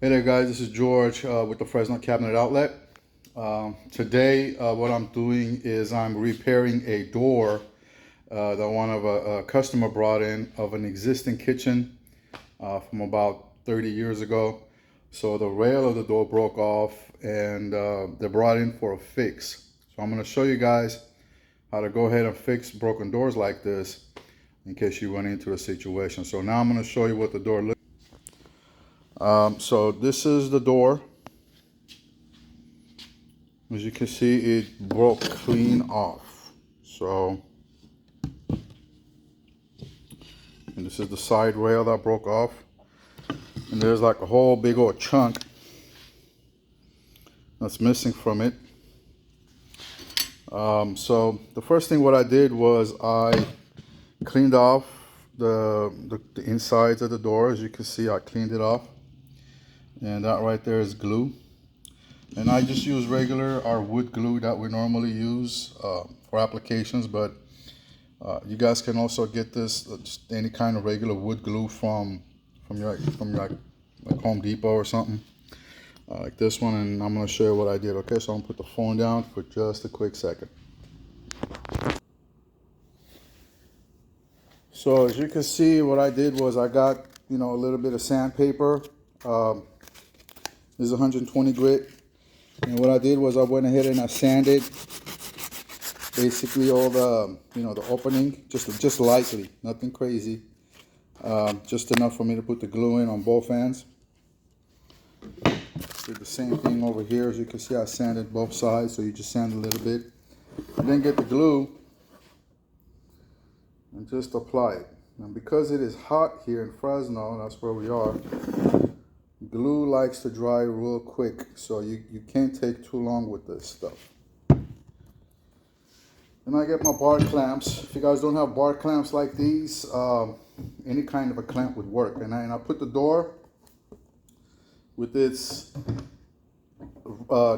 Hey there guys, this is George with the Fresno Cabinet Outlet. Today what I'm doing is I'm repairing a door that one of a customer brought in of an existing kitchen from about 30 years ago. So the rail of the door broke off and they brought in for a fix. So I'm going to show you guys how to go ahead and fix broken doors like this in case you run into a situation. So now I'm going to show you what the door looks like. So this is the door. As you can see, it broke clean off. So, and this is the side rail that broke off. And there's like a whole big old chunk that's missing from it. So the first thing what I did was I cleaned off the insides of the door. As you can see, I cleaned it off. And that right there is glue. And I just use regular our wood glue that we normally use for applications, but you guys can also get this just any kind of regular wood glue from like Home Depot or something like this one. And I'm going to show you what I did. Okay, so I'm going to put the phone down for just a quick second. So as you can see, what I did was I got a little bit of sandpaper. This is 120 grit. And what I did was I went ahead and I sanded basically all the the opening just lightly, nothing crazy, just enough for me to put the glue in on both ends. Did the same thing over here. As you can see, I sanded both sides, so you just sand a little bit and then get the glue and just apply it. And because it is hot here in Fresno, that's where we are, glue likes to dry real quick, so you can't take too long with this stuff. And I get my bar clamps. If you guys don't have bar clamps like these, any kind of a clamp would work. And I put the door with its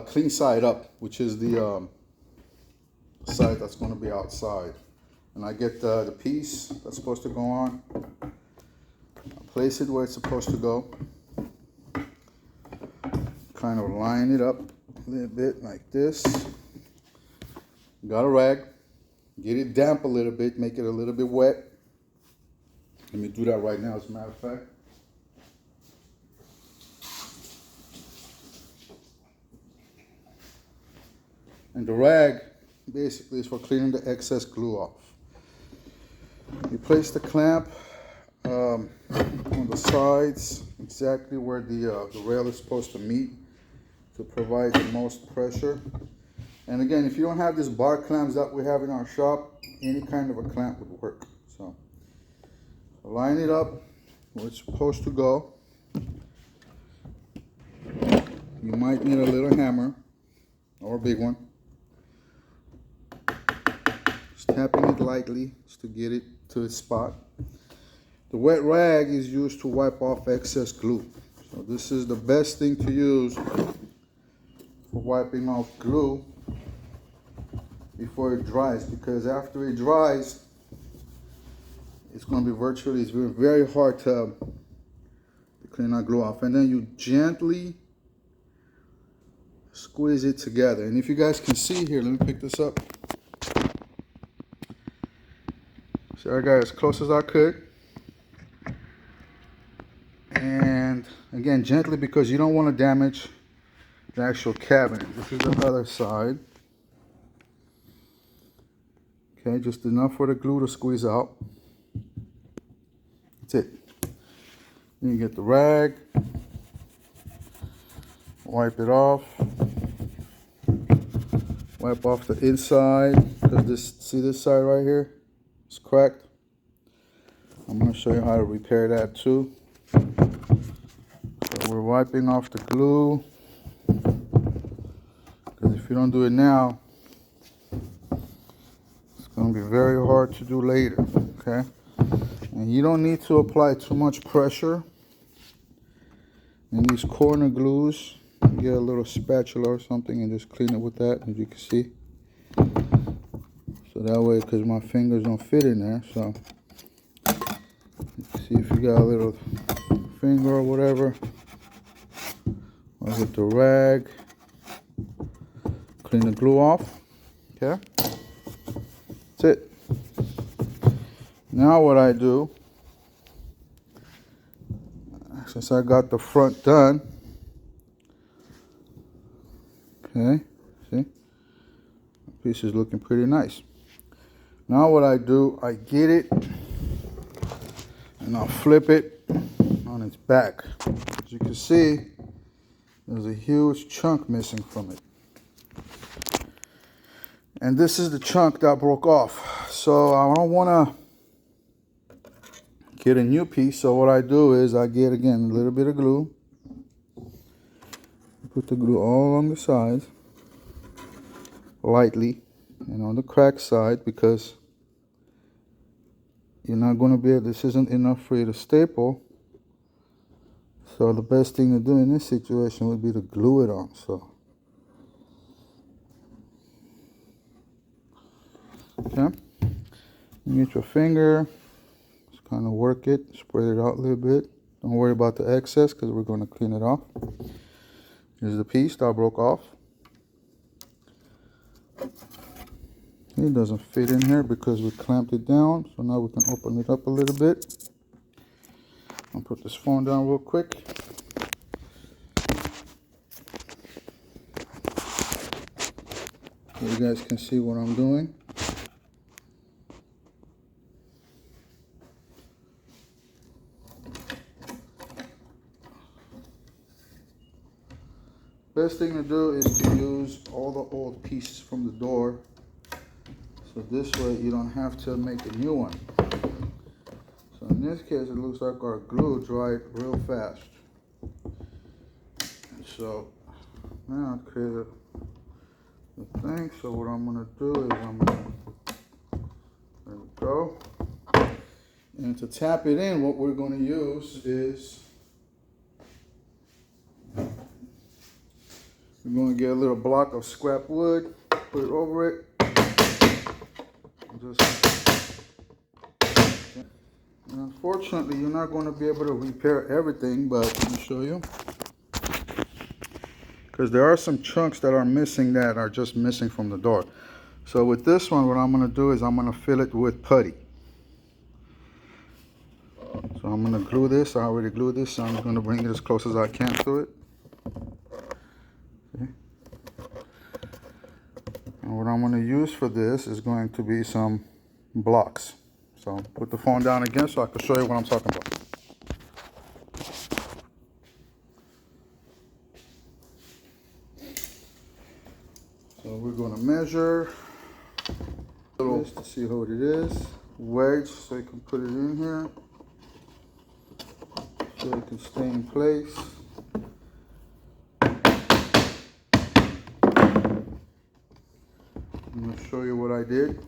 clean side up, which is the side that's going to be outside. And I get the piece that's supposed to go on. I place it where it's supposed to go. Kind of line it up a little bit like this. Got a rag. Get it damp a little bit. Make it a little bit wet. Let me do that right now, as a matter of fact. And the rag basically is for cleaning the excess glue off. You place the clamp on the sides, exactly where the rail is supposed to meet, to provide the most pressure. And again, if you don't have these bar clamps that we have in our shop, any kind of a clamp would work. So line it up where it's supposed to go. You might need a little hammer or a big one. Just tapping it lightly just to get it to its spot. The wet rag is used to wipe off excess glue. So this is the best thing to use for wiping off glue before it dries, because after it dries, it's going to be very hard to clean that glue off. And then you gently squeeze it together. And if you guys can see here, let me pick this up. So I got as close as I could. And again, gently, because you don't want to damage the actual cabinet. This is the other side. Okay, just enough for the glue to squeeze out. That's it. Then you get the rag, wipe it off, wipe off the inside, because see this side right here? It's cracked. I'm going to show you how to repair that too. So we're wiping off the glue, because if you don't do it now, it's going to be very hard to do later. Okay, and you don't need to apply too much pressure in these corner glues. You get a little spatula or something and just clean it with that, as you can see. So that way, because my fingers don't fit in there, so see if you got a little finger or whatever, with the rag, clean the glue off. Okay, that's it. Now what I do, since I got the front done, okay, see, the piece is looking pretty nice. Now what I do, I get it and I'll flip it on its back. As you can see, there's a huge chunk missing from it. And this is the chunk that broke off. So I don't want to get a new piece. So what I do is I get, again, a little bit of glue. Put the glue all along the sides, lightly, and on the cracked side, because you're not going to be able, this isn't enough for you to staple. So the best thing to do in this situation would be to glue it on. So, okay, you get your finger, just kind of work it, spread it out a little bit. Don't worry about the excess because we're going to clean it off. Here's the piece that broke off. It doesn't fit in here because we clamped it down. So now we can open it up a little bit. I'll put this phone down real quick. So you guys can see what I'm doing. Best thing to do is to use all the old pieces from the door. So this way you don't have to make a new one. So in this case, it looks like our glue dried real fast. And so now I created the thing. So what I'm gonna do is there we go. And to tap it in, what we're gonna use is we're gonna get a little block of scrap wood, put it over it. Unfortunately, you're not going to be able to repair everything, but let me show you. Because there are some chunks that are missing that are just missing from the door. So with this one, what I'm going to do is I'm going to fill it with putty. So I'm going to glue this. I already glued this, so I'm going to bring it as close as I can to it. Okay. And what I'm going to use for this is going to be some blocks. So put the phone down again so I can show you what I'm talking about. So we're going to measure this to see how it is. Wedge so you can put it in here. So it can stay in place. I'm going to show you what I did.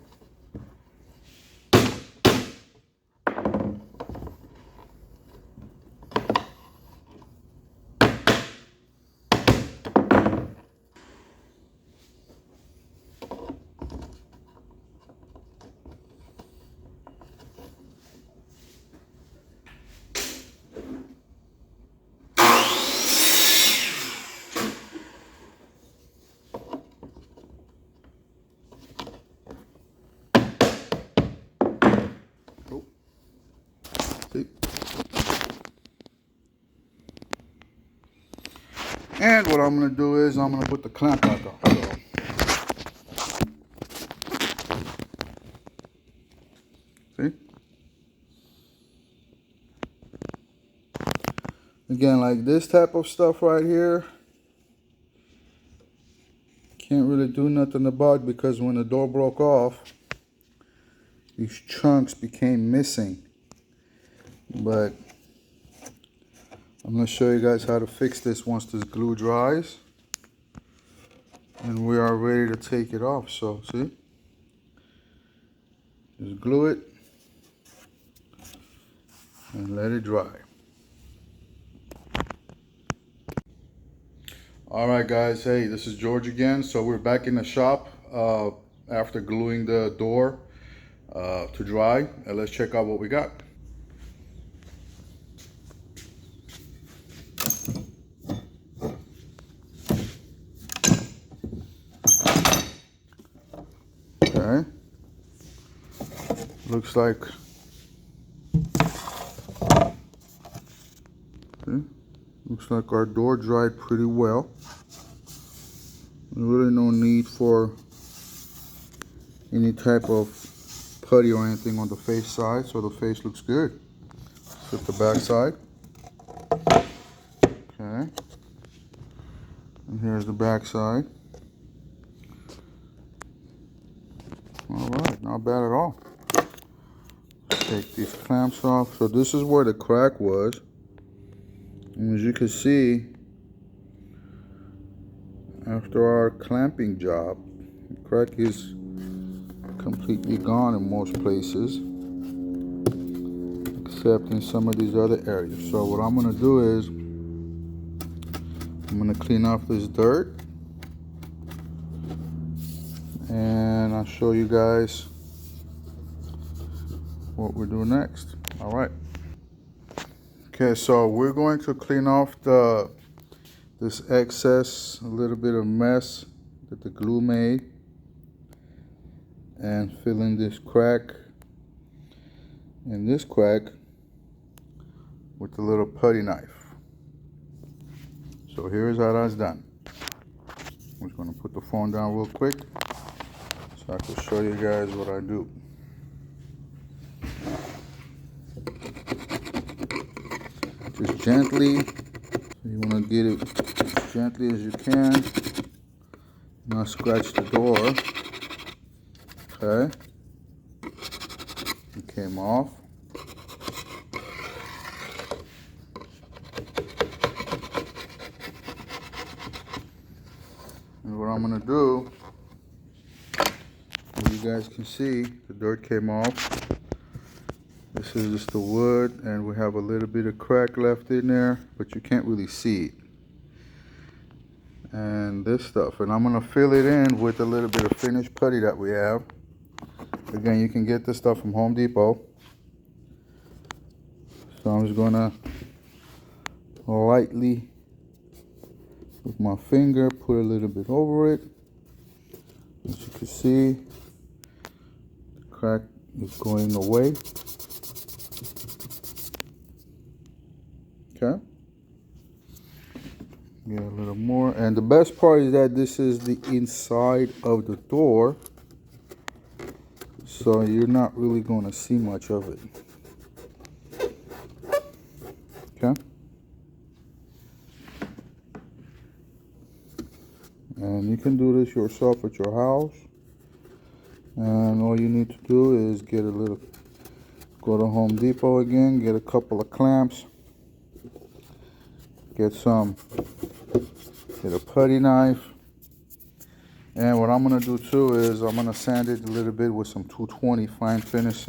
See? And what I'm going to do is I'm going to put the clamp back on. See? Again, like this type of stuff right here, can't really do nothing about because when the door broke off, these chunks became missing. But I'm going to show you guys how to fix this once this glue dries. And we are ready to take it off. So, see? Just glue it and let it dry. Alright guys, hey, this is George again. So we're back in the shop after gluing the door to dry. And let's check out what we got. looks like, okay, looks like our door dried pretty well. Really no need for any type of putty or anything on the face side, so the face looks good. Flip the back side. Okay. And here's the back side. Alright, not bad at all. Let's take these clamps off. So this is where the crack was. And as you can see, after our clamping job, the crack is completely gone in most places, except in some of these other areas. So what I'm going to do is, I'm going to clean off this dirt, and I'll show you guys what we're doing next. All right. Okay, so we're going to clean off this excess, a little bit of mess that the glue made, and fill in this crack and this crack with a little putty knife. So here's how that's done. I'm just going to put the phone down real quick so I can show you guys what I do. Just gently, so you want to get it as gently as you can, not scratch the door. Okay, it came off. And what I'm going to do, as you guys can see, the dirt came off. This is just the wood, and we have a little bit of crack left in there, but you can't really see it. And this stuff, and I'm going to fill it in with a little bit of finished putty that we have. Again, you can get this stuff from Home Depot. So I'm just going to lightly, with my finger, put a little bit over it. As you can see, the crack is going away. Okay. Get a little more. And the best part is that this is the inside of the door, so you're not really going to see much of it. Okay. And you can do this yourself at your house. And all you need to do is get a little, go to Home Depot again, get a couple of clamps, get a putty knife. And what I'm going to do too is I'm going to sand it a little bit with some 220 fine finish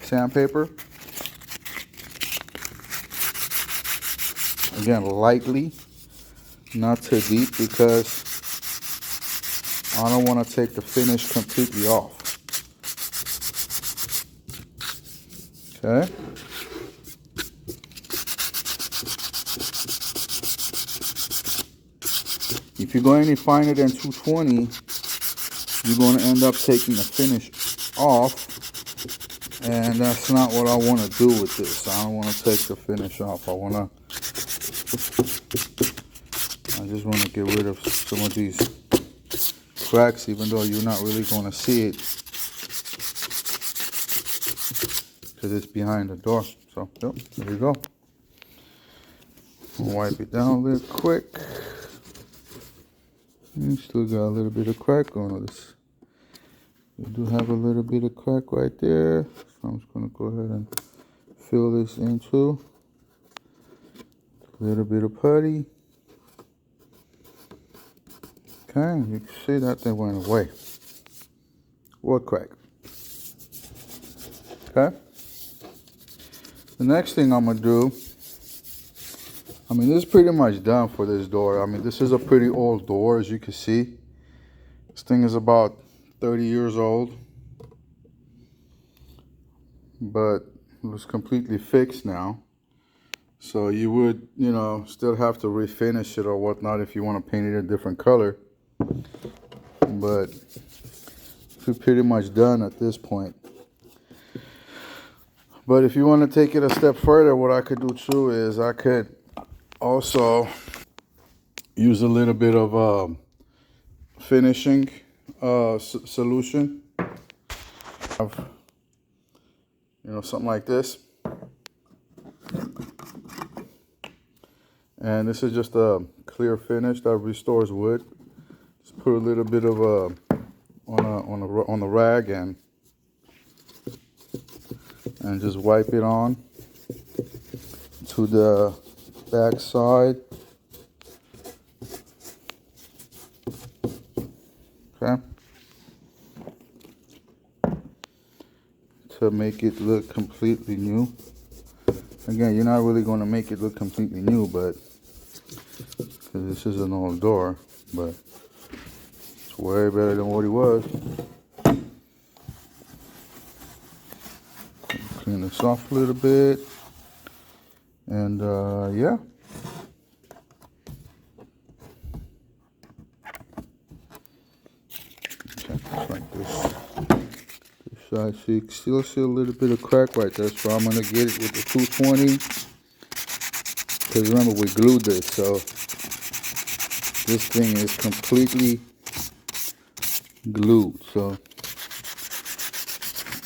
sandpaper. Again, lightly, not too deep, because I don't want to take the finish completely off. Okay. If you're going any finer than 220, you're going to end up taking the finish off, and that's not what I want to do with this. I don't want to take the finish off. I just want to get rid of some of these cracks, even though you're not really going to see it because it's behind the door. So, yep, there you go. Wipe it down a little quick. You still got a little bit of crack on this. We do have a little bit of crack right there. So I'm just going to go ahead and fill this in too. A little bit of putty. Okay, you can see that thing went away. What crack? Okay. The next thing I'm going to do, I mean, this is pretty much done for this door. I mean, this is a pretty old door, as you can see. This thing is about 30 years old, but it was completely fixed now. So you would, you know, still have to refinish it or whatnot if you want to paint it a different color. But we're pretty much done at this point. But if you want to take it a step further, what I could do too is I could also use a little bit of finishing solution. You know, something like this. And this is just a clear finish that restores wood. Just put a little bit of on the rag and just wipe it on to the back side. Okay. To make it look completely new. Again, you're not really going to make it look completely new, but because this is an old door, but it's way better than what it was. Clean this off a little bit, and yeah. Okay, just like this. Side, so you can still see a little bit of crack right there, so I'm gonna get it with the 220. Because remember, we glued this, so this thing is completely glued. So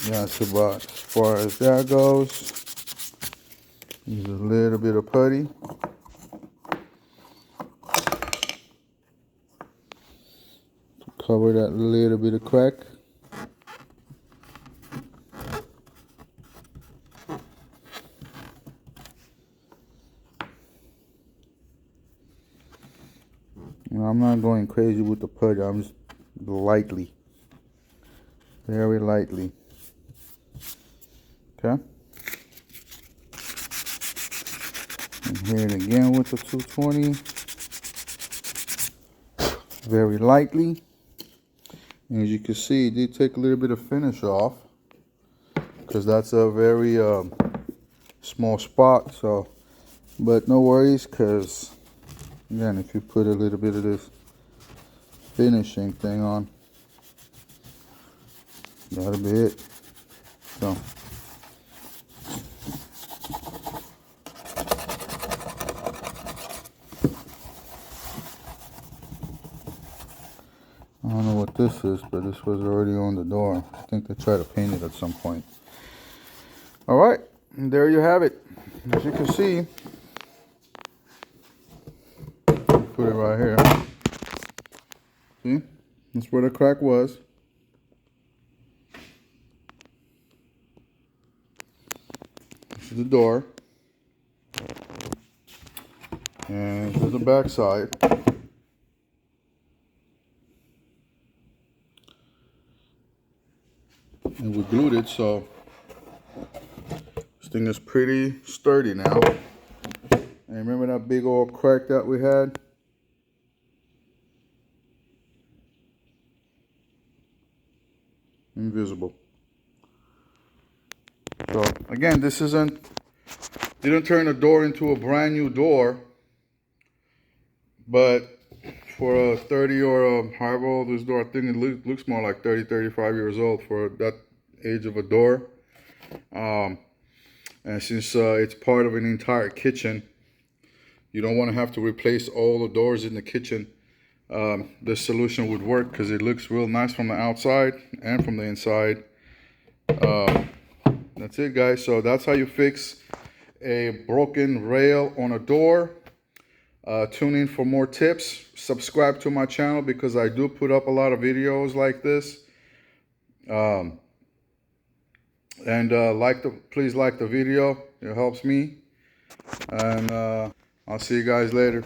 yeah, that's about as far as that goes. Use a little bit of putty. To cover that little bit of crack. I'm not going crazy with the putty. I'm just lightly, very lightly. Okay. And hit it again with the 220. Very lightly. And as you can see, it did take a little bit of finish off because that's a very small spot. So, but no worries, because again, if you put a little bit of this finishing thing on, that'll be it. So I don't know what this is, but this was already on the door. I think they tried to paint it at some point. All right, and there you have it. As you can see, put it right here. See, that's where the crack was. This is the door, and this is the back side. And we glued it, so this thing is pretty sturdy now. And remember that big old crack that we had? Invisible. So again, this didn't turn the door into a brand new door, but for a 30 or however old this door, I think it looks more like 30, 35 years old for that age of a door. And since it's part of an entire kitchen, you don't want to have to replace all the doors in the kitchen. This solution would work because it looks real nice from the outside and from the inside. That's it, guys. So that's how you fix a broken rail on a door. Tune in for more tips. Subscribe to my channel because I do put up a lot of videos like this. Please like the video. It helps me. And I'll see you guys later.